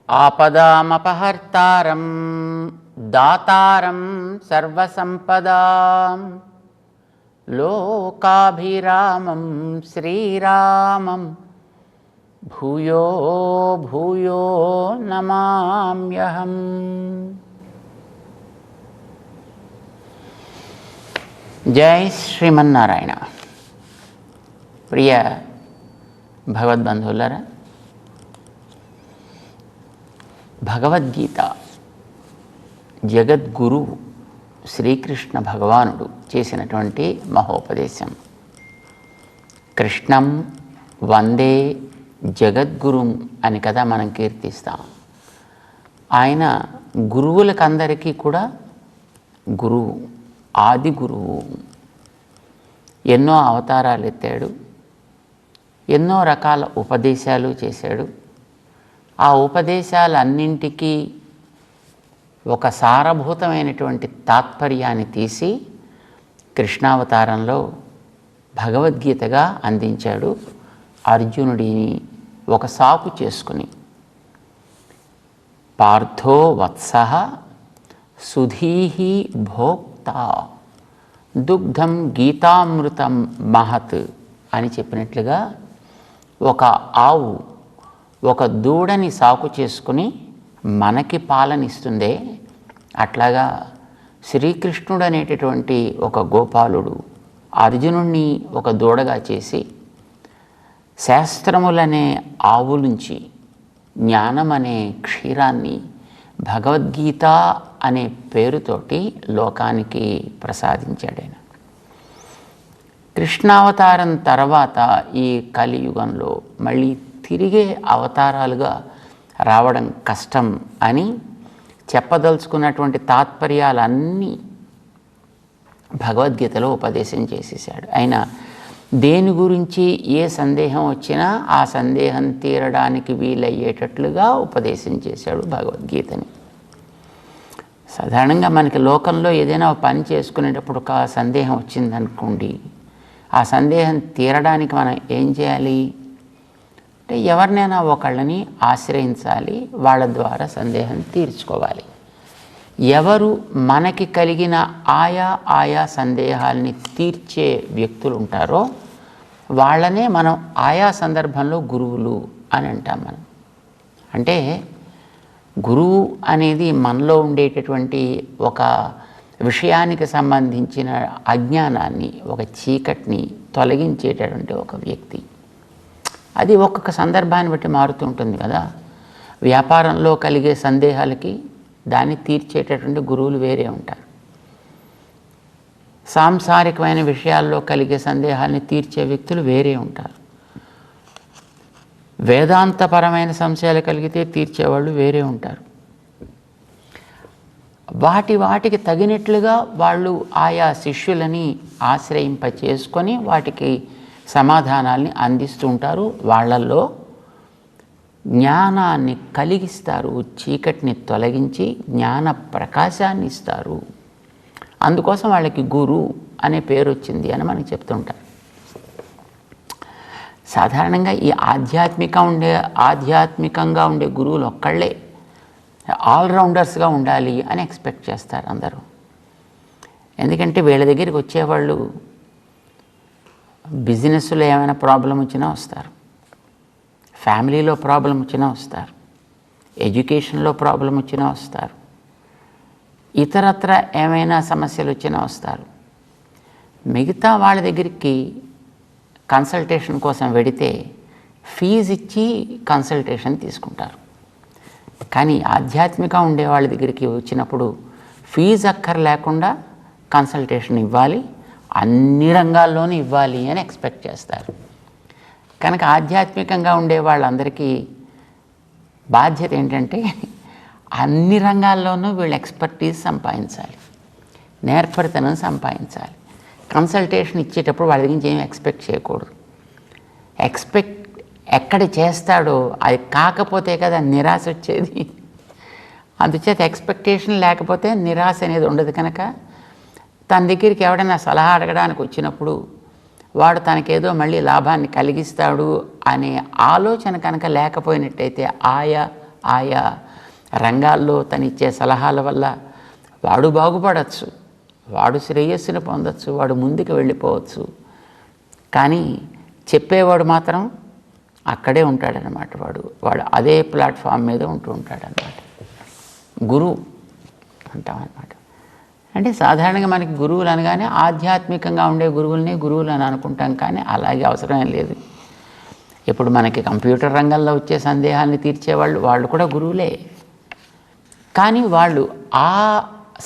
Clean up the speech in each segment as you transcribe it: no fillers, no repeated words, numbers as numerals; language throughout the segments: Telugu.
ఆపదామపహర్తారం దాతారం సర్వసంపదాం లోకాభిరామం శ్రీరామం భూయో భూయో నమామ్యహం. జై శ్రీమన్నారాయణ. ప్రియ భగవద్బంధువులారా, భగవద్గీత జగద్గురువు శ్రీకృష్ణ భగవానుడు చేసినటువంటి మహోపదేశం. కృష్ణం వందే జగద్గురుం అని కదా మనం కీర్తిస్తాం. ఆయన గురువులకందరికీ కూడా గురువు, ఆది గురువు. ఎన్నో అవతారాలు ఎత్తాడు, ఎన్నో రకాల ఉపదేశాలు చేశాడు. ఆ ఉపదేశాలన్నింటికీ ఒక సారభూతమైనటువంటి తాత్పర్యాన్ని తీసి కృష్ణావతారంలో భగవద్గీతగా అందించాడు. అర్జునుడిని ఒక సాకు చేసుకుని, పార్థో వత్సః సుధీహి భోక్త దుగ్ధం గీతామృతం మహత్ అని చెప్పినట్లుగా, ఒక ఆవు ఒక దూడని సాకు చేసుకుని మనకి పాలనిస్తుందే, అట్లాగా శ్రీకృష్ణుడు అనేటటువంటి ఒక గోపాలుడు అర్జునుడిని ఒక దూడగా చేసి శాస్త్రములనే ఆవులుంచి జ్ఞానం అనే క్షీరాన్ని భగవద్గీత అనే పేరుతోటి లోకానికి ప్రసాదించాడు ఆయన. కృష్ణావతారం తర్వాత ఈ కలియుగంలో మళ్ళీ తిరిగే అవతారాలుగా రావడం కష్టం అని చెప్పదలుచుకున్నటువంటి తాత్పర్యాలన్నీ భగవద్గీతలో ఉపదేశం చేసేసాడు. ఆయన దేని గురించి ఏ సందేహం వచ్చినా ఆ సందేహం తీరడానికి వీలయ్యేటట్లుగా ఉపదేశం చేశాడు భగవద్గీతని. సాధారణంగా మనకి లోకంలో ఏదైనా పని చేసుకునేటప్పుడు ఒక సందేహం వచ్చిందనుకోండి, ఆ సందేహం తీరడానికి మనం ఏం చేయాలి అంటే ఎవరినైనా ఒకళ్ళని ఆశ్రయించాలి, వాళ్ళ ద్వారా సందేహం తీర్చుకోవాలి. ఎవరు మనకి కలిగిన ఆయా సందేహాల్ని తీర్చే వ్యక్తులు ఉంటారో వాళ్ళనే మనం ఆయా సందర్భంలో గురువులు అని అంటాం. మనం అంటే గురువు అనేది మనలో ఉండేటటువంటి ఒక విషయానికి సంబంధించిన అజ్ఞానాన్ని, ఒక చీకటిని తొలగించేటటువంటి ఒక వ్యక్తి. అది ఒక్కొక్క సందర్భాన్ని బట్టి మారుతూ ఉంటుంది కదా. వ్యాపారంలో కలిగే సందేహాలకి దాన్ని తీర్చేటటువంటి గురువులు వేరే ఉంటారు. సాంసారికమైన విషయాల్లో కలిగే సందేహాల్ని తీర్చే వ్యక్తులు వేరే ఉంటారు. వేదాంతపరమైన సంశయాలు కలిగితే తీర్చేవాళ్ళు వేరే ఉంటారు. వాటికి తగినట్లుగా వాళ్ళు ఆయా శిష్యులని ఆశ్రయింప చేసుకొని వాటికి సమాధానాల్ని అందిస్తూ ఉంటారు. వాళ్ళల్లో జ్ఞానాన్ని కలిగిస్తారు, చీకటిని తొలగించి జ్ఞాన ప్రకాశాన్ని ఇస్తారు. అందుకోసం వాళ్ళకి గురు అనే పేరు వచ్చింది అని మనకి చెప్తుంటారు. సాధారణంగా ఈ ఆధ్యాత్మికంగా ఉండే గురువులు ఒక్కళ్ళే ఆల్రౌండర్స్గా ఉండాలి అని ఎక్స్పెక్ట్ చేస్తారు అందరూ. ఎందుకంటే వీళ్ళ దగ్గరికి వచ్చేవాళ్ళు బిజినెస్లో ఏమైనా ప్రాబ్లం వచ్చినా వస్తారు, ఫ్యామిలీలో ప్రాబ్లం వచ్చినా వస్తారు, ఎడ్యుకేషన్లో ప్రాబ్లం వచ్చినా వస్తారు, ఇతరత్ర ఏమైనా సమస్యలు వచ్చినా వస్తారు. మిగతా వాళ్ళ దగ్గరికి కన్సల్టేషన్ కోసం వెడితే ఫీజు ఇచ్చి కన్సల్టేషన్ తీసుకుంటారు. కానీ ఆధ్యాత్మికంగా ఉండే వాళ్ళ దగ్గరికి వచ్చినప్పుడు ఫీజు అక్కర్ లేకుండా కన్సల్టేషన్ ఇవ్వాలి, అన్ని రంగాల్లోనూ ఇవ్వాలి అని ఎక్స్పెక్ట్ చేస్తారు. కనుక ఆధ్యాత్మికంగా ఉండే వాళ్ళందరికీ బాధ్యత ఏంటంటే అన్ని రంగాల్లోనూ వీళ్ళు ఎక్స్పర్టీస్ సంపాదించాలి, నేర్పరితనం సంపాదించాలి. కన్సల్టేషన్ ఇచ్చేటప్పుడు వాళ్ళ దగ్గర ఏం ఎక్స్పెక్ట్ చేయకూడదు. ఎక్కడ చేస్తాడో అది కాకపోతే కదా నిరాశ వచ్చేది. అందుచేత ఎక్స్పెక్టేషన్ లేకపోతే నిరాశ అనేది ఉండదు. కనుక తన దగ్గరికి ఎవడైనా సలహా అడగడానికి వచ్చినప్పుడు వాడు తనకేదో మళ్ళీ లాభాన్ని కలిగిస్తాడు అనే ఆలోచన కనుక లేకపోయినట్టయితే ఆయా ఆయా రంగాల్లో తనిచ్చే సలహాల వల్ల వాడు బాగుపడచ్చు, వాడు శ్రేయస్సును పొందొచ్చు, వాడు ముందుకు వెళ్ళిపోవచ్చు. కానీ చెప్పేవాడు మాత్రం అక్కడే ఉంటాడనమాట. వాడు అదే ప్లాట్ఫామ్ మీద ఉంటూ ఉంటాడనమాట. గురువు అంటామన్నమాట. అంటే సాధారణంగా మనకి గురువులు అనగానే ఆధ్యాత్మికంగా ఉండే గురువుల్ని గురువులు అని అనుకుంటాం, కానీ అలాగే అవసరమేం లేదు. ఇప్పుడు మనకి కంప్యూటర్ రంగంలో వచ్చే సందేహాన్ని తీర్చేవాళ్ళు వాళ్ళు కూడా గురువులే. కానీ వాళ్ళు ఆ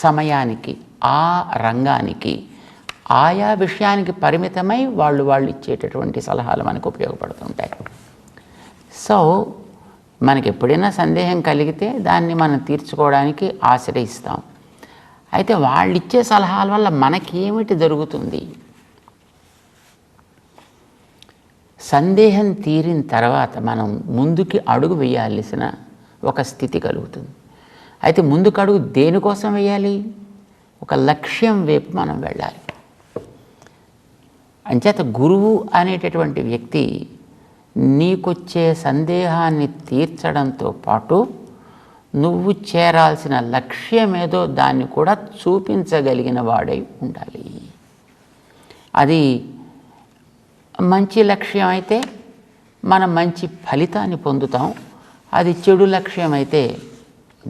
సమయానికి, ఆ రంగానికి, ఆయా విషయానికి పరిమితమై వాళ్ళు ఇచ్చేటటువంటి సలహాలు మనకు ఉపయోగపడుతుంటాయి. సో మనకి ఎప్పుడైనా సందేహం కలిగితే దాన్ని మనం తీర్చుకోవడానికి ఆశ్రయిస్తాం. అయితే వాళ్ళు ఇచ్చే సలహాల వల్ల మనకేమిటి జరుగుతుంది? సందేహం తీరిన తర్వాత మనం ముందుకి అడుగు వేయాల్సిన ఒక స్థితి కలుగుతుంది. అయితే ముందుకు అడుగు దేనికోసం వేయాలి? ఒక లక్ష్యం వైపు మనం వెళ్ళాలి. అంచేత గురువు అనేటటువంటి వ్యక్తి నీకొచ్చే సందేహాన్ని తీర్చడంతో పాటు నువ్వు చేరాల్సిన లక్ష్యం ఏదో దాన్ని కూడా చూపించగలిగిన వాడై ఉండాలి. అది మంచి లక్ష్యం అయితే మనం మంచి ఫలితాన్ని పొందుతాం. అది చెడు లక్ష్యం అయితే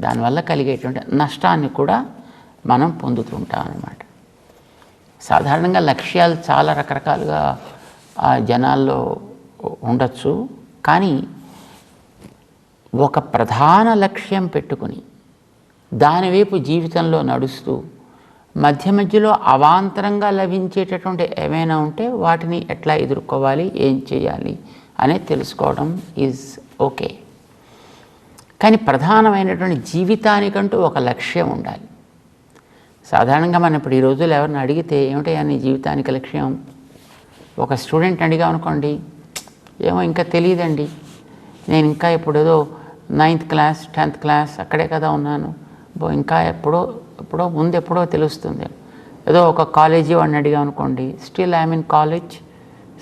దానివల్ల కలిగేటువంటి నష్టాన్ని కూడా మనం పొందుతుంటాం అన్నమాట. సాధారణంగా లక్ష్యాలు చాలా రకరకాలుగా జనాల్లో ఉండొచ్చు. కానీ ఒక ప్రధాన లక్ష్యం పెట్టుకుని దానివైపు జీవితంలో నడుస్తూ మధ్య మధ్యలో అవాంతరంగా లభించేటటువంటి ఏమైనా ఉంటే వాటిని ఎట్లా ఎదుర్కోవాలి, ఏం చేయాలి అనేది తెలుసుకోవడం ఈజ్ ఓకే. కానీ ప్రధానమైనటువంటి జీవితానికంటూ ఒక లక్ష్యం ఉండాలి. సాధారణంగా మనం ఇప్పుడు ఈ రోజుల్లో ఎవరిని అడిగితే ఏమిటయ్యా నీ జీవితానికి లక్ష్యం? ఒక స్టూడెంట్ అడిగా అనుకోండి, ఏమో ఇంకా తెలియదండి, నేను ఇంకా ఎప్పుడేదో 9th క్లాస్ 10th క్లాస్ అక్కడే కదా ఉన్నాను, ఇంకా ఎప్పుడో తెలుస్తుంది. ఏదో ఒక కాలేజీ వాడిని అడిగా అనుకోండి, స్టిల్ ఐఎమ్ ఇన్ కాలేజ్,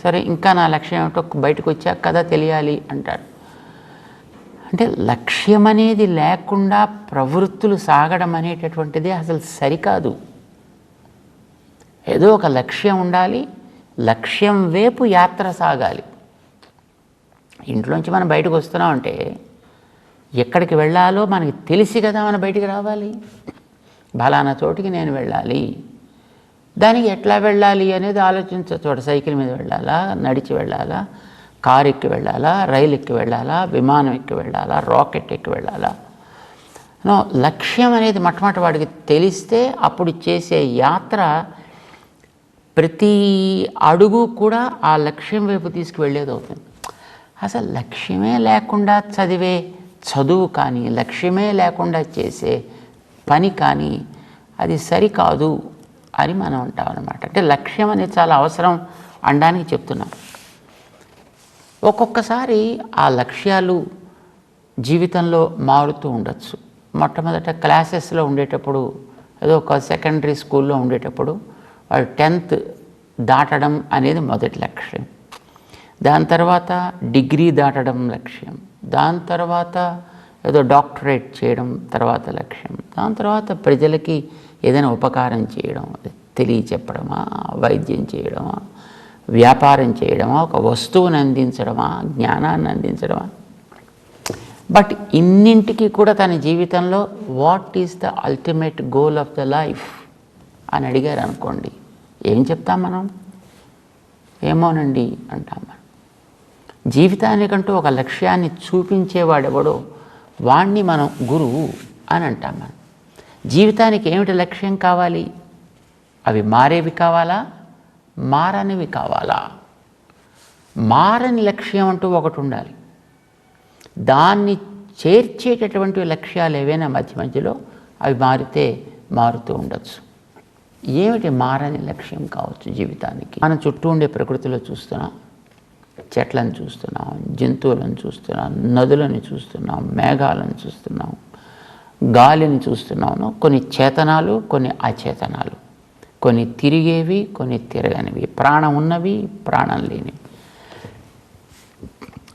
సరే ఇంకా నా లక్ష్యం ఏమిటో బయటకు వచ్చాక కదా తెలియాలి అంటాడు. అంటే లక్ష్యం అనేది లేకుండా ప్రవృత్తులు సాగడం అనేటటువంటిది అసలు సరికాదు. ఏదో ఒక లక్ష్యం ఉండాలి, లక్ష్యం వైపు యాత్ర సాగాలి. ఇంట్లోంచి మనం బయటకు వస్తున్నామంటే ఎక్కడికి వెళ్ళాలో మనకి తెలిసి కదా మనం బయటికి రావాలి. బలానా చోటికి నేను వెళ్ళాలి, దానికి ఎట్లా వెళ్ళాలి అనేది ఆలోచించవచ్చు. సైకిల్ మీద వెళ్ళాలా, నడిచి వెళ్ళాలా, కారు ఎక్కి వెళ్ళాలా, రైలు ఎక్కి వెళ్ళాలా, విమానం ఎక్కి వెళ్ళాలా, రాకెట్ ఎక్కి వెళ్ళాలా. లక్ష్యం అనేది మొట్టమొదటి వాడికి తెలిస్తే అప్పుడు చేసే యాత్ర ప్రతి అడుగు కూడా ఆ లక్ష్యం వైపు తీసుకువెళ్ళేది అవుతుంది. అసలు లక్ష్యమే లేకుండా చదివే చదువు కానీ, లక్ష్యమే లేకుండా చేసే పని కానీ అది సరికాదు అని మనం అంటాం అన్నమాట. అంటే లక్ష్యం అనేది చాలా అవసరం అనడానికి చెప్తున్నాం. ఒక్కొక్కసారి ఆ లక్ష్యాలు జీవితంలో మారుతూ ఉండొచ్చు. మొట్టమొదట క్లాసెస్లో ఉండేటప్పుడు, ఏదో ఒక సెకండరీ స్కూల్లో ఉండేటప్పుడు వాడు 10th దాటడం అనేది మొదటి లక్ష్యం. దాని తర్వాత డిగ్రీ దాటడం లక్ష్యం. దాని తర్వాత ఏదో డాక్టరేట్ చేయడం తర్వాత లక్ష్యం. దాని తర్వాత ప్రజలకి ఏదైనా ఉపకారం చేయడం, తెలియచెప్పడమా, వైద్యం చేయడమా, వ్యాపారం చేయడమా, ఒక వస్తువుని అందించడమా, జ్ఞానాన్ని అందించడమా. బట్ ఇన్నింటికి కూడా తన జీవితంలో what is the ultimate goal of the life అని అడిగారు అనుకోండి, ఏం చెప్తాం మనం? ఏమోనండి అంటాం మనం. జీవితానికంటూ ఒక లక్ష్యాన్ని చూపించేవాడెవడో వాణ్ణి మనం గురువు అని అంటాం మనం. జీవితానికి ఏమిటి లక్ష్యం కావాలి? అవి మారేవి కావాలా, మారనివి కావాలా? మారని లక్ష్యం అంటూ ఒకటి ఉండాలి. దాన్ని చేర్చేటటువంటి లక్ష్యాలు ఏవైనా మధ్య మధ్యలో అవి మారితే మారుతూ ఉండొచ్చు. ఏమిటి మారని లక్ష్యం కావచ్చు జీవితానికి? మన చుట్టూ ఉండే ప్రకృతిలో చూస్తున్నాం, చెట్లను చూస్తున్నాం, జంతువులను చూస్తున్నాం, నదులను చూస్తున్నాం, మేఘాలను చూస్తున్నాం, గాలిని చూస్తున్నాము. కొన్ని చేతనాలు, కొన్ని అచేతనాలు, కొన్ని తిరిగేవి, కొన్ని తిరగనివి, ప్రాణం ఉన్నవి, ప్రాణం లేనివి.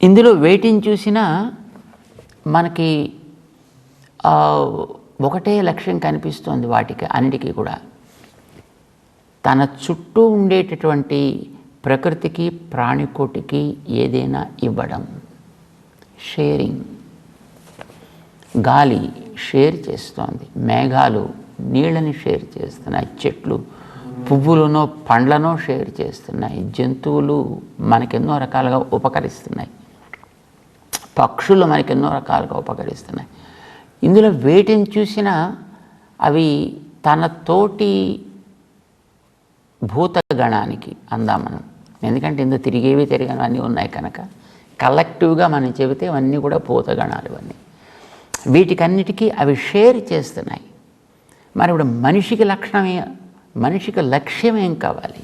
ఇందులో వేటిని చూసినా మనకి ఒకటే లక్ష్యం కనిపిస్తోంది వాటికి అన్నిటికీ కూడా. తన చుట్టూ ఉండేటటువంటి ప్రకృతికి ప్రాణికోటికి ఏదైనా ఇవ్వడం, షేరింగ్. గాలి షేర్ చేస్తోంది, మేఘాలు నీళ్ళని షేర్ చేస్తున్నాయి, చెట్లు పువ్వులనో పండ్లనో షేర్ చేస్తున్నాయి, జంతువులు మనకెన్నో రకాలుగా ఉపకరిస్తున్నాయి, పక్షులు మనకెన్నో రకాలుగా ఉపకరిస్తున్నాయి. ఇందులో వేటిని చూసినా అవి తన తోటి భూతగణానికి అందాం మనం. ఎందుకంటే ఇందులో తిరిగేవి తిరిగినవి అన్నీ ఉన్నాయి కనుక కలెక్టివ్గా మనం చెబితే అవన్నీ కూడా భూతగణాలు. ఇవన్నీ వీటికన్నిటికీ అవి షేర్ చేస్తున్నాయి. మరి ఇప్పుడు మనిషికి లక్ష్యం ఏం కావాలి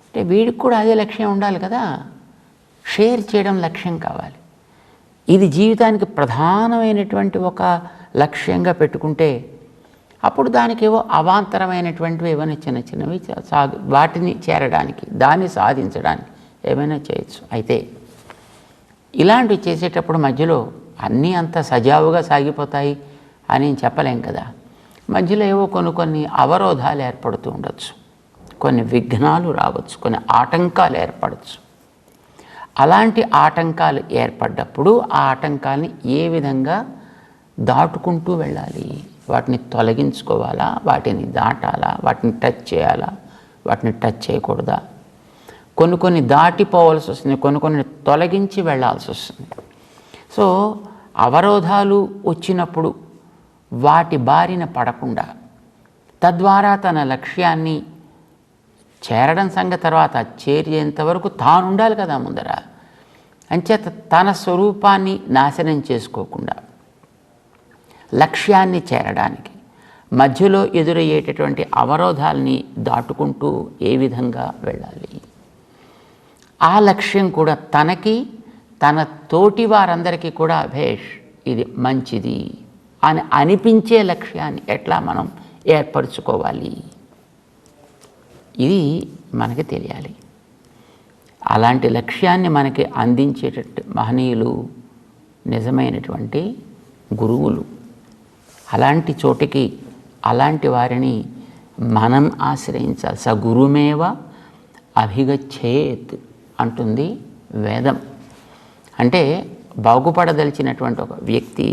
అంటే వీడికి కూడా అదే లక్ష్యం ఉండాలి కదా, షేర్ చేయడం లక్ష్యం కావాలి. ఇది జీవితానికి ప్రధానమైనటువంటి ఒక లక్ష్యంగా పెట్టుకుంటే అప్పుడు దానికి ఏవో అవాంతరమైనటువంటివి ఏమైనా చిన్న చిన్నవి వాటిని చేరడానికి, దాన్ని సాధించడానికి ఏమైనా చేయొచ్చు. అయితే ఇలాంటివి చేసేటప్పుడు మధ్యలో అన్నీ అంత సజావుగా సాగిపోతాయి అని చెప్పలేం కదా. మధ్యలో ఏవో కొన్ని అవరోధాలు ఏర్పడుతూ ఉండొచ్చు, కొన్ని విఘ్నాలు రావచ్చు, కొన్ని ఆటంకాలు ఏర్పడవచ్చు. అలాంటి ఆటంకాలు ఏర్పడ్డప్పుడు ఆ ఆటంకాలని ఏ విధంగా దాటుకుంటూ వెళ్ళాలి, వాటిని తొలగించుకోవాలా, వాటిని దాటాలా, వాటిని టచ్ చేయాలా, వాటిని టచ్ చేయకూడదా, కొన్ని దాటిపోవాల్సి వస్తుంది, కొన్ని తొలగించి వెళ్ళాల్సి వస్తుంది. సో అవరోధాలు వచ్చినప్పుడు వాటి బారిన పడకుండా తద్వారా తన లక్ష్యాన్ని చేరడం సంగతి తర్వాత చేరేంత వరకు తాను ఉండాలి కదా ముందర. అంచేత తన స్వరూపాన్ని నాశనం చేసుకోకుండా లక్ష్యాన్ని చేరడానికి మధ్యలో ఎదురయ్యేటటువంటి అవరోధాలని దాటుకుంటూ ఏ విధంగా వెళ్ళాలి, ఆ లక్ష్యం కూడా తనకి తన తోటి వారందరికీ కూడా భేష్ ఇది మంచిది అని అనిపించే లక్ష్యాన్ని ఎట్లా మనం ఏర్పరచుకోవాలి, ఇది మనకి తెలియాలి. అలాంటి లక్ష్యాన్ని మనకి అందించేటట్టు మహనీయులు నిజమైనటువంటి గురువులు. అలాంటి చోటికి అలాంటి వారిని మనం ఆశ్రయించాలి. స గురుమేవ అభిగచ్చేత్ అంటుంది వేదం. అంటే బాగుపడదలిచినటువంటి ఒక వ్యక్తి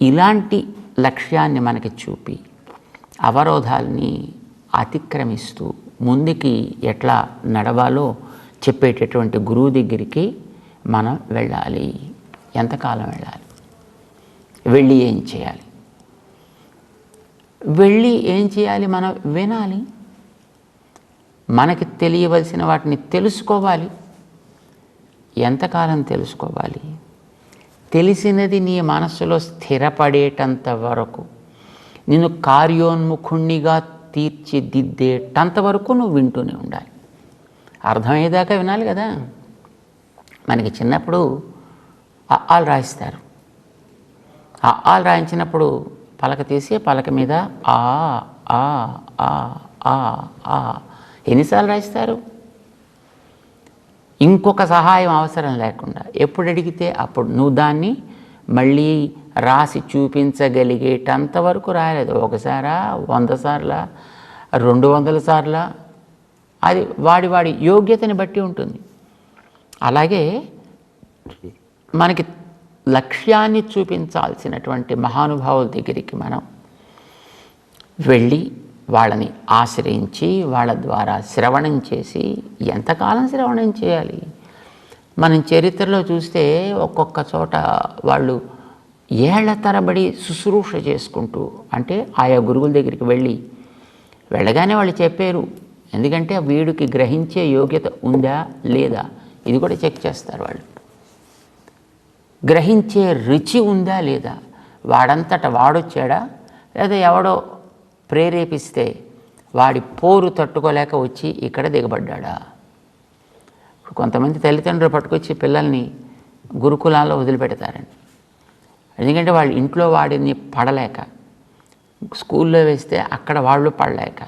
ఇలాంటి లక్ష్యాన్ని మనకి చూపి అవరోధాలని అతిక్రమిస్తూ ముందుకి ఎట్లా నడవాలో చెప్పేటటువంటి గురువు దగ్గరికి మనం వెళ్ళాలి. ఎంతకాలం వెళ్ళాలి, వెళ్ళి ఏం చేయాలి, మనం వినాలి, మనకి తెలియవలసిన వాటిని తెలుసుకోవాలి. ఎంతకాలం తెలుసుకోవాలి, తెలిసినది నీ మనస్సులో స్థిరపడేటంత వరకు, నిన్ను కార్యోన్ముఖుణ్ణిగా తీర్చిదిద్దేటంత వరకు నువ్వు వింటూనే ఉండాలి. అర్థమయ్యేదాకా వినాలి కదా. మనకి చిన్నప్పుడు అఆలు రాయిస్తారు. అఆలు రాయించినప్పుడు పలక తీసి పలక మీద ఆ ఆ ఆ ఆ ఆ ఎన్నిసార్లు రాయిస్తారు? ఇంకొక సహాయం అవసరం లేకుండా ఎప్పుడు అడిగితే అప్పుడు నువ్వు దాన్ని మళ్ళీ రాసి చూపించగలిగేటంత వరకు రాయలేదు. ఒకసారా, 100 సార్లా, 200 సార్లా, అది వాడి యోగ్యతని బట్టి ఉంటుంది. అలాగే మనకి లక్ష్యాన్ని చూపించాల్సినటువంటి మహానుభావుల దగ్గరికి మనం వెళ్ళి వాళ్ళని ఆశ్రయించి వాళ్ళ ద్వారా శ్రవణం చేసి, ఎంతకాలం శ్రవణం చేయాలి? మనం చరిత్రలో చూస్తే ఒక్కొక్క చోట వాళ్ళు ఏళ్ల తరబడి శుశ్రూష చేసుకుంటూ, అంటే ఆయా గురువుల దగ్గరికి వెళ్ళగానే వాళ్ళు చెప్పారు. ఎందుకంటే వీడికి గ్రహించే యోగ్యత ఉందా లేదా ఇది కూడా చెక్ చేస్తారు వాళ్ళు. గ్రహించే రుచి ఉందా లేదా, వాడంతట వాడొచ్చాడా లేదా ఎవడో ప్రేరేపిస్తే వాడి పోరు తట్టుకోలేక వచ్చి ఇక్కడ దిగబడ్డా. ఇప్పుడు కొంతమంది తల్లిదండ్రులు పట్టుకొచ్చి పిల్లల్ని గురుకులాల్లో వదిలిపెడతారండి. ఎందుకంటే వాళ్ళు ఇంట్లో వాడిని పడలేక, స్కూల్లో వేస్తే అక్కడ వాళ్ళు పడలేక,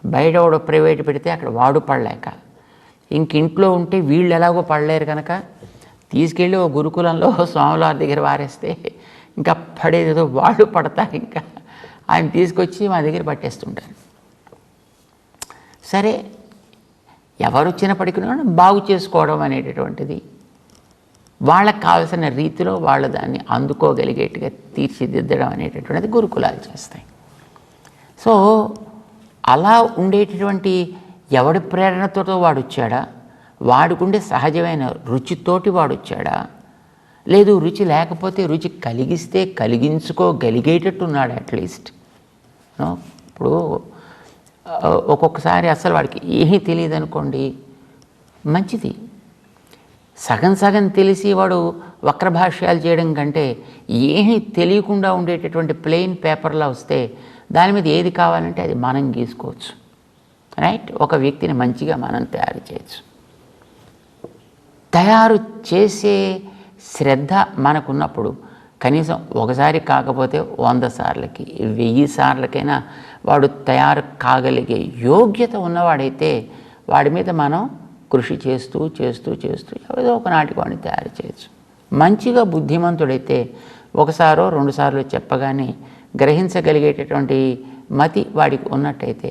బయట వాడు ప్రైవేట్ పెడితే అక్కడ వాడు పడలేక, ఇంట్లో ఉంటే వీళ్ళు ఎలాగో పడలేరు కనుక తీసుకెళ్ళి ఓ గురుకులంలో స్వాములవారి దగ్గర వారేస్తే ఇంకా పడేదేదో వాళ్ళు పడతారు. ఇంకా ఆయన తీసుకొచ్చి మా దగ్గర పట్టేస్తుంటారు. సరే, ఎవరు వచ్చినప్పటికీ బాగు చేసుకోవడం అనేటటువంటిది వాళ్ళకు కావాల్సిన రీతిలో వాళ్ళు దాన్ని అందుకోగలిగేట్టుగా తీర్చిదిద్దడం అనేటటువంటిది గురుకులాలు చేస్తాయి. సో అలా ఉండేటటువంటి ఎవడి ప్రేరణతో వాడు వచ్చాడా, వాడుకుండే సహజమైన రుచితోటి వాడు వచ్చాడా, లేదు రుచి లేకపోతే రుచి కలిగిస్తే కలిగించుకోగలిగేటట్టున్నాడు అట్లీస్ట్. ఇప్పుడు ఒక్కొక్కసారి అసలు వాడికి ఏమీ తెలియదు అనుకోండి, మంచిది. సగం సగం తెలిసి వాడు వక్రభాష్యాలు చేయడం కంటే ఏమీ తెలియకుండా ఉండేటటువంటి ప్లెయిన్ పేపర్లా వస్తే దాని మీద ఏది కావాలంటే అది మనం గీసుకోవచ్చు. రైట్? ఒక వ్యక్తిని మంచిగా మనం తయారు చేయొచ్చు. తయారు చేసే శ్రద్ధ మనకున్నప్పుడు కనీసం ఒకసారి కాకపోతే 100 సార్లకి 1000 సార్లకైనా వాడు తయారు కాగలిగే యోగ్యత ఉన్నవాడైతే వాడి మీద మనం కృషి చేస్తూ చేస్తూ చేస్తూ ఏదో ఒకనాటికి వాడిని తయారు చేయొచ్చు. మంచిగా బుద్ధిమంతుడైతే ఒకసారో 2 సార్లు చెప్పగానే గ్రహించగలిగేటటువంటి మతి వాడికి ఉన్నట్టయితే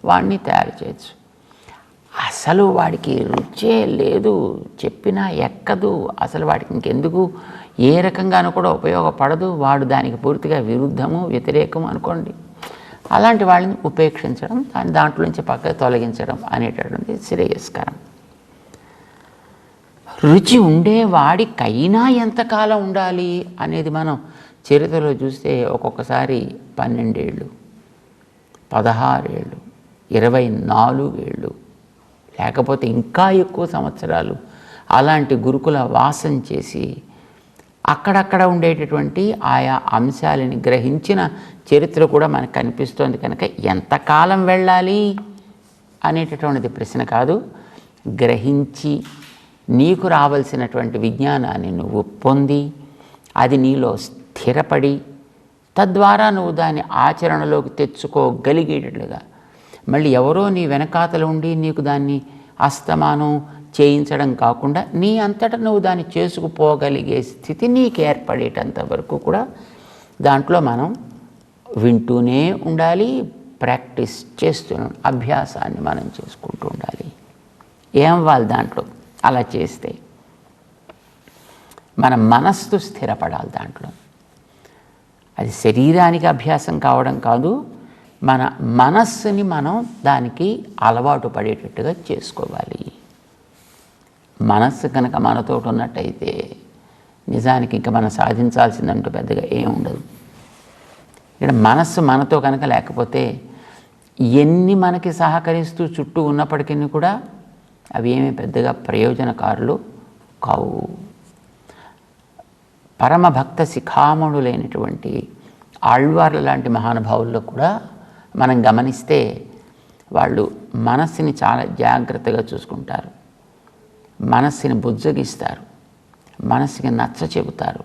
వాడిని తయారు చేయొచ్చు. అసలు వాడికి రుచే లేదు, చెప్పినా ఎక్కదు, అసలు వాడికి ఇంకెందుకు ఏ రకంగానూ కూడా ఉపయోగపడదు, వాడు దానికి పూర్తిగా విరుద్ధము వ్యతిరేకము అనుకోండి, అలాంటి వాళ్ళని ఉపేక్షించడం, దాంట్లో నుంచి పక్కకు తొలగించడం అనేటటువంటి శ్రేయస్కరం. రుచి ఉండేవాడికైనా ఎంతకాలం ఉండాలి అనేది మనం చరిత్రలో చూస్తే ఒక్కొక్కసారి 12 ఏళ్ళు, 16 ఏళ్ళు, 24 ఏళ్ళు, లేకపోతే ఇంకా ఎక్కువ సంవత్సరాలు అలాంటి గురుకుల వాసం చేసి అక్కడక్కడ ఉండేటటువంటి ఆయా అంశాలని గ్రహించిన చరిత్ర కూడా మనకు కనిపిస్తోంది. కనుక ఎంతకాలం వెళ్ళాలి అనేటటువంటిది ప్రశ్న కాదు. గ్రహించి నీకు రావాల్సినటువంటి విజ్ఞానాన్ని నువ్వు పొంది అది నీలో స్థిరపడి తద్వారా నువ్వు దాన్ని ఆచరణలోకి తెచ్చుకోగలిగేటట్లుగా, మళ్ళీ ఎవరో నీ వెనకాతలు ఉండి నీకు దాన్ని అస్తమానం చేయించడం కాకుండా నీ అంతటా నువ్వు దాన్ని చేసుకుపోగలిగే స్థితి నీకు ఏర్పడేటంత వరకు కూడా దాంట్లో మనం వింటూనే ఉండాలి, ప్రాక్టీస్ చేస్తున్నాం, అభ్యాసాన్ని మనం చేసుకుంటూ ఉండాలి. ఏం వాళ్ళు దాంట్లో అలా చేస్తే మన మనస్సు స్థిరపడాలి దాంట్లో. అది శరీరానికి అభ్యాసం కావడం కాదు, మన మనస్సుని మనం దానికి అలవాటు పడేటట్టుగా చేసుకోవాలి. మనస్సు కనుక మనతో ఉన్నట్టయితే నిజానికి ఇంకా మనం సాధించాల్సిందంటూ పెద్దగా ఏం ఉండదు. ఇక్కడ మనస్సు మనతో కనుక లేకపోతే ఎన్ని మనకి సహకరిస్తూ చుట్టూ ఉన్నప్పటికీ కూడా అవి ఏమీ పెద్దగా ప్రయోజనకారులు కావు. పరమభక్త శిఖామణులైనటువంటి ఆళ్వార్ల లాంటి మహానుభావుల్లో కూడా మనం గమనిస్తే వాళ్ళు మనస్సుని చాలా జాగ్రత్తగా చూసుకుంటారు, మనస్సుని బుజ్జగిస్తారు, మనస్సుకి నచ్చ చెబుతారు.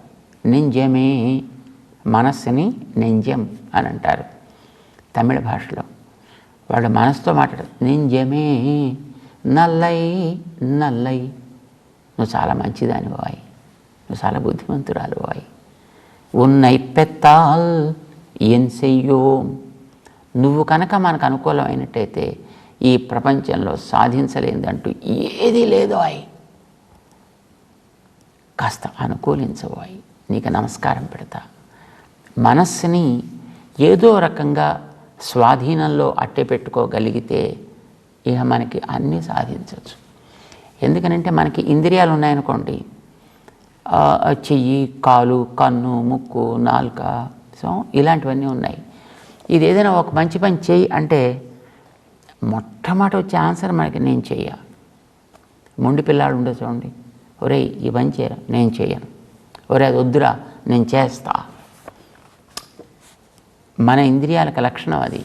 నింజమే, మనస్సుని నింజం అని అంటారు తమిళ భాషలో. వాళ్ళు మనసుతో మాట్లాడారు, నింజమే నల్లై నల్లై, నువ్వు చాలా మంచిదాని పోయి, నువ్వు చాలా బుద్ధిమంతురాలు పోయి, ఉన్నై పెత్తాల్ ఎన్ చెయ్యో, నువ్వు కనుక మనకు అనుకూలమైనట్టయితే ఈ ప్రపంచంలో సాధించలేదంటూ ఏదీ లేదు అయి, కాస్త అనుకూలించబోయి, నీకు నమస్కారం పెడతా. మనస్సుని ఏదో రకంగా స్వాధీనంలో అట్టే పెట్టుకోగలిగితే ఇక మనకి అన్నీ సాధించవచ్చు. ఎందుకనంటే మనకి ఇంద్రియాలు ఉన్నాయనుకోండి, చెయ్యి, కాలు, కన్ను, ముక్కు, నాలుక, సో ఇలాంటివన్నీ ఉన్నాయి. ఇది ఏదైనా ఒక మంచి పని చెయ్యి అంటే మొట్టమొదటి వచ్చే ఆన్సర్ మనకి నేను చెయ్య. మొండి పిల్లాడు ఉండే చూడండి, ఒరే ఈ పని చేయరా, నేను చెయ్యను, ఒరే అది వద్దురా, నేను చేస్తా. మన ఇంద్రియాలకు లక్షణం అది.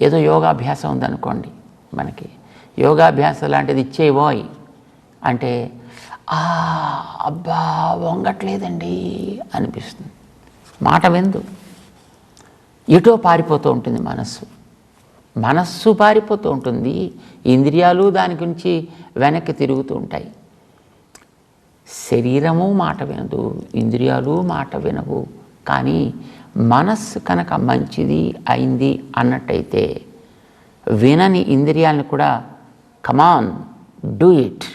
ఏదో యోగాభ్యాసం ఉందనుకోండి, మనకి యోగాభ్యాసం లాంటిది ఇచ్చేవోయ్ అంటే అబ్బా వంగట్లేదండి అనిపిస్తుంది. మాట విందు, ఎటో పారిపోతూ ఉంటుంది మనస్సు పారిపోతూ ఉంటుంది, ఇంద్రియాలు దాని గురించి వెనక్కి తిరుగుతూ ఉంటాయి. శరీరము మాట వినదు, ఇంద్రియాలు మాట వినవు. కానీ మనస్సు కనుక మంచిది అయింది అన్నట్టయితే వినని ఇంద్రియాలను కూడా కమాన్ డూ ఇట్.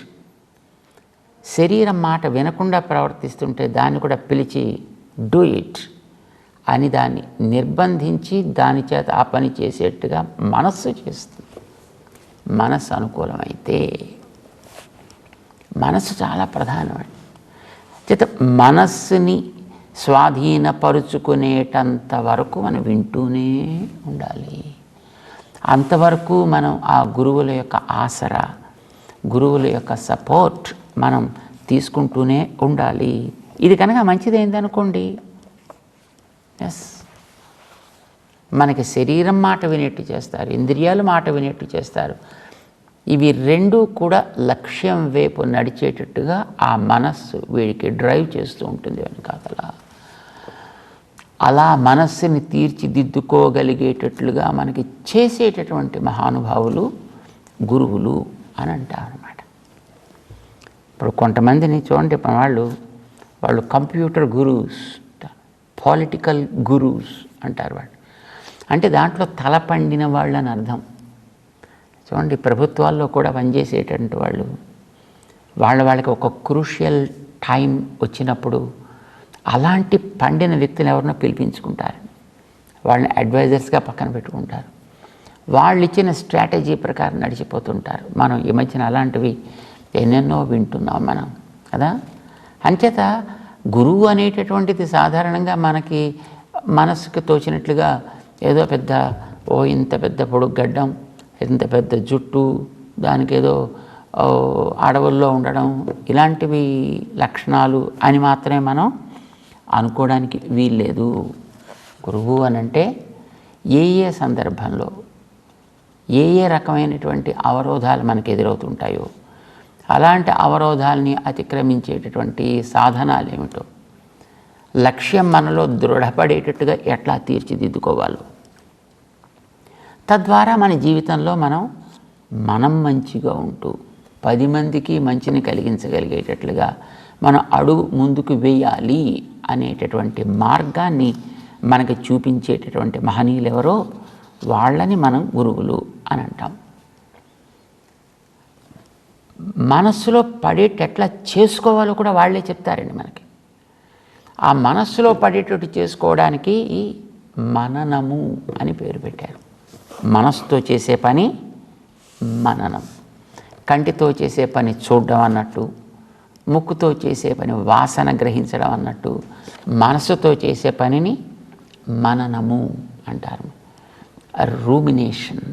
శరీరం మాట వినకుండా ప్రవర్తిస్తుంటే దాన్ని కూడా పిలిచి డూ ఇట్ అని దాన్ని నిర్బంధించి దాని చేత ఆ పని చేసేట్టుగా మనస్సు చేస్తుంది. మనస్సు అనుకూలమైతే, మనస్సు చాలా ప్రధానమండి. చేత మనస్సుని స్వాధీనపరుచుకునేటంత వరకు మనం వింటూనే ఉండాలి. అంతవరకు మనం ఆ గురువుల యొక్క ఆసరా, గురువుల యొక్క సపోర్ట్ మనం తీసుకుంటూనే ఉండాలి. ఇది కనుక మంచిదైందనుకోండి, ఎస్, మనకి శరీరం మాట వినేట్టు చేస్తారు, ఇంద్రియాలు మాట వినేట్టు చేస్తారు. ఇవి రెండూ కూడా లక్ష్యం వైపు నడిచేటట్టుగా ఆ మనస్సు వీడికి డ్రైవ్ చేస్తూ ఉంటుంది వెనకాతల. అలా మనస్సుని తీర్చిదిద్దుకోగలిగేటట్లుగా మనకి చేసేటటువంటి మహానుభావులు గురువులు అని అంటారు అన్నమాట. ఇప్పుడు కొంతమందిని చూడండి, వాళ్ళు కంప్యూటర్ గురూస్, పొలిటికల్ గురూస్ అంటారు వాళ్ళు. అంటే దాంట్లో తల పండిన వాళ్ళు అని అర్థం. చూడండి, ప్రభుత్వాల్లో కూడా పనిచేసేటటువంటి వాళ్ళకి ఒక క్రూషియల్ టైం వచ్చినప్పుడు అలాంటి పండిన వ్యక్తిని ఎవరినో పిలిపించుకుంటారు, వాళ్ళని అడ్వైజర్స్గా పక్కన పెట్టుకుంటారు, వాళ్ళు ఇచ్చిన స్ట్రాటజీ ప్రకారం నడిచిపోతుంటారు. మనం ఈ మధ్యన అలాంటివి ఎన్నెన్నో వింటున్నాం మనం కదా. అంచేత గురువు అనేటటువంటిది సాధారణంగా మనకి మనసుకు తోచినట్లుగా ఏదో ఇంత పెద్ద పొడుగు గడ్డం, ఇంత పెద్ద జుట్టు, దానికి ఏదో అడవుల్లో ఉండడం, ఇలాంటివి లక్షణాలు అని మాత్రమే మనం అనుకోవడానికి వీల్లేదు. గురువు అనంటే ఏ సందర్భంలో ఏ రకమైనటువంటి అవరోధాలు మనకు ఎదురవుతుంటాయో అలాంటి అవరోధాలని అతిక్రమించేటటువంటి సాధనాలు ఏమిటో, లక్ష్యం మనలో దృఢపడేటట్టుగా ఎట్లా తీర్చిదిద్దుకోవాలో, తద్వారా మన జీవితంలో మనం మంచిగా ఉంటూ 10 మందికి మంచిని కలిగించగలిగేటట్లుగా మనం అడుగు ముందుకు వేయాలి అనేటటువంటి మార్గాన్ని మనకి చూపించేటటువంటి మహనీయులు ఎవరో వాళ్ళని మనం గురువులు అని అంటాం. మనస్సులో పడేటట్లా చేసుకోవాలో కూడా వాళ్ళే చెప్తారండి మనకి. ఆ మనస్సులో పడేటట్టు చేసుకోవడానికి మననము అని పేరు పెట్టారు. మనస్సుతో చేసే పని మననం, కంటితో చేసే పని చూడడం అన్నట్టు, ముక్కుతో చేసే పని వాసన గ్రహించడం అన్నట్టు, మనస్సుతో చేసే పనిని మననము అంటారు. రూమినేషన్.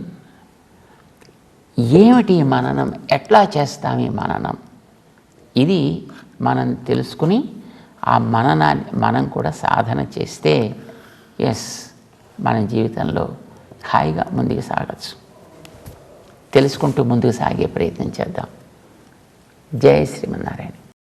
ఏమిటి మననం, ఎట్లా చేస్తాం ఈ మననం, ఇది మనం తెలుసుకుని ఆ మననాన్ని మనం కూడా సాధన చేస్తే మన జీవితంలో హాయిగా ముందుకు సాగచ్చు. తెలుసుకుంటూ ముందుకు సాగే ప్రయత్నం చేద్దాం. జై శ్రీమన్నారాయణ.